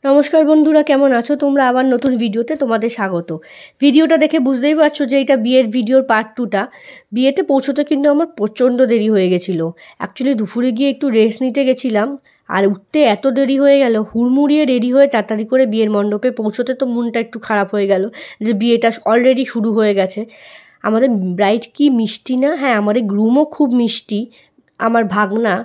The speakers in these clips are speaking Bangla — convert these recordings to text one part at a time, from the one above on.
নমস্কার বন্ধুরা, কেমন আছো তোমরা? আবার নতুন ভিডিওতে তোমাদের স্বাগত। ভিডিওটা দেখে বুঝতেই পারছো যে এটা বিয়ের ভিডিওর পার্ট 2টা। বিয়েতে পৌঁছতে কিন্তু আমার প্রচণ্ড দেরি হয়ে গেছিলো। অ্যাকচুয়ালি দুপুরে গিয়ে একটু রেস্ট নিতে গেছিলাম, আর উঠতে এত দেরি হয়ে গেল। হুড়মুড়িয়ে রেডি হয়ে তাড়াতাড়ি করে বিয়ের মণ্ডপে পৌঁছতে তো মনটা একটু খারাপ হয়ে গেল যে বিয়েটা অলরেডি শুরু হয়ে গেছে। আমাদের ব্রাইড কি মিষ্টি না! হ্যাঁ, আমাদের গ্রুমও খুব মিষ্টি, আমার ভাগনা।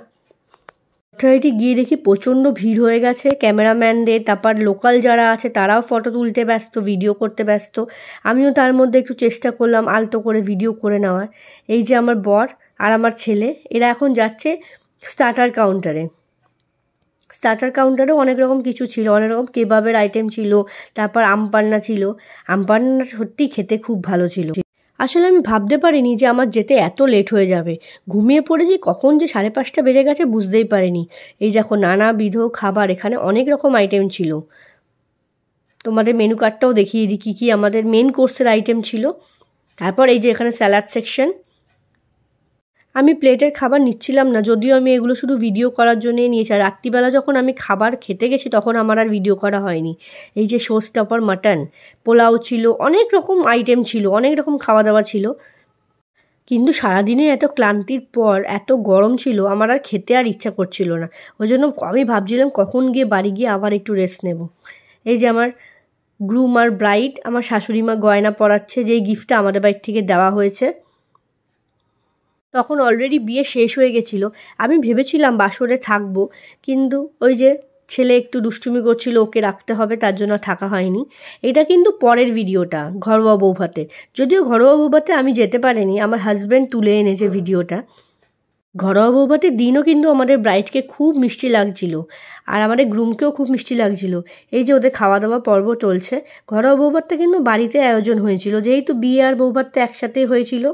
যথারীতি গিয়ে দেখি প্রচণ্ড ভিড় হয়ে গেছে ক্যামেরাম্যানদের, তারপর লোকাল যারা আছে তারাও ফটো তুলতে ব্যস্ত, ভিডিও করতে ব্যস্ত। আমিও তার মধ্যে একটু চেষ্টা করলাম আলতো করে ভিডিও করে নেওয়ার। এই যে আমার বর আর আমার ছেলে, এরা এখন যাচ্ছে স্টার্টার কাউন্টারে। স্টার্টার কাউন্টারেও অনেক রকম কিছু ছিল, অনেক রকম কেবাবের আইটেম ছিল, তারপর আমপান্না ছিল। আমপান্না সত্যিই খেতে খুব ভালো ছিল। আসলে আমি ভাবতে পারিনি যে আমার যেতে এত লেট হয়ে যাবে। ঘুমিয়ে পড়েছি, কখন যে 5:30 বেজে গেছে বুঝতেই পারিনি। এই দেখো নানাবিধ খাবার, এখানে অনেক রকম আইটেম ছিল। তোমাদের মেনু কার্ডটাও দেখিয়ে দিই কী কী আমাদের মেন কোর্সের আইটেম ছিল। তারপর এই যে এখানে স্যালাড সেকশন। আমি প্লেটের খাবার নিচ্ছিলাম না, যদিও আমি এগুলো শুধু ভিডিও করার জন্যই নিয়েছি। আর রাত্রিবেলা যখন আমি খাবার খেতে গেছি তখন আমার আর ভিডিও করা হয়নি। এই যে শো স্টপার মাটন, পোলাও ছিল, অনেক রকম আইটেম ছিল, অনেক রকম খাওয়া দাওয়া ছিল। কিন্তু সারাদিনে এত ক্লান্তির পর এত গরম ছিল, আমার আর খেতে আর ইচ্ছা করছিল না। ওই জন্য আমি ভাবছিলাম কখন গিয়ে বাড়ি গিয়ে আবার একটু রেস্ট নেব। এই যে আমার গ্রুম আর ব্রাইড, আমার শাশুড়ি মা গয়না পরাচ্ছে, যেই গিফটটা আমাদের বাড়ির থেকে দেওয়া হয়েছে। তখন অলরেডি বিয়ে শেষ হয়ে গেছিলো। আমি ভেবেছিলাম বাসরে থাকবো, কিন্তু ওই যে ছেলে একটু দুষ্টুমি করছিল, ওকে রাখতে হবে, তার জন্য থাকা হয়নি। এটা কিন্তু পরের ভিডিওটা, ঘরোয়া বৌভাতে। যদিও ঘরোয়া বৌভাতে আমি যেতে পারিনি, আমার হাজব্যান্ড তুলে এনেছে ভিডিওটা। ঘরোয়া বৌভাতের দিনও কিন্তু আমাদের ব্রাইডকে খুব মিষ্টি লাগছিল, আর আমাদের গ্রুমকেও খুব মিষ্টি লাগছিল। এই যে ওদের খাওয়া দাওয়া পর্ব চলছে। ঘরোয়া বৌভাতটা কিন্তু বাড়িতে আয়োজন হয়েছিল, যেহেতু বিয়ে আর বৌভাতটা একসাথেই হয়েছিল।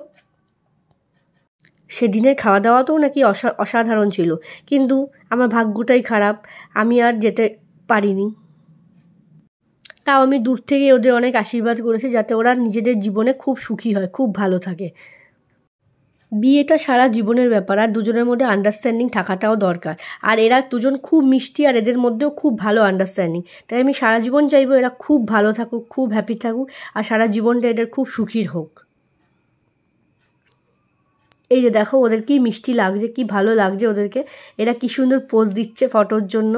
সেদিনের খাওয়া দাওয়াতেও নাকি অসাধারণ ছিল, কিন্তু আমার ভাগ্যটাই খারাপ, আমি আর যেতে পারিনি। তাও আমি দূর থেকে ওদের অনেক আশীর্বাদ করেছি যাতে ওরা নিজেদের জীবনে খুব সুখী হয়, খুব ভালো থাকে। বিয়েটা সারা জীবনের ব্যাপার, আর দুজনের মধ্যে আন্ডারস্ট্যান্ডিং থাকাটাও দরকার। আর এরা দুজন খুব মিষ্টি, আর এদের মধ্যেও খুব ভালো আন্ডারস্ট্যান্ডিং। তাই আমি সারা জীবন চাইবো এরা খুব ভালো থাকুক, খুব হ্যাপি থাকুক, আর সারা জীবনটা এদের খুব সুখীর হোক। এই যে দেখো ওদের কি মিষ্টি লাগছে, কি ভালো লাগছে ওদেরকে। এরা কি সুন্দর পোজ দিচ্ছে ফটোর জন্য।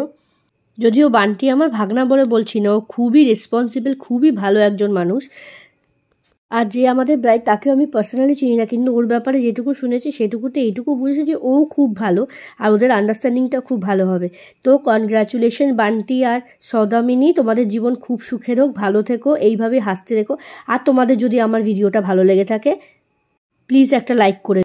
যদিও বান্টি আমার ভাগনা বলে বলছি না, ও খুবই রেসপন্সিবল, খুবই ভালো একজন মানুষ। আর যে আমাদের ব্রাইড, তাকেও আমি পার্সোনালি চিনি না, কিন্তু ওর ব্যাপারে যেটুকু শুনেছি সেটুকুতে এইটুকু বুঝেছি যে ও খুব ভালো, আর ওদের আন্ডারস্ট্যান্ডিংটা খুব ভালো হবে। তো কনগ্র্যাচুলেশন বান্টি আর সৌদামিনী, তোমাদের জীবন খুব সুখের হোক, ভালো থেকো, এইভাবে হাসতে রেখো। আর তোমাদের যদি আমার ভিডিওটা ভালো লেগে থাকে প্লিজ একটা লাইক করে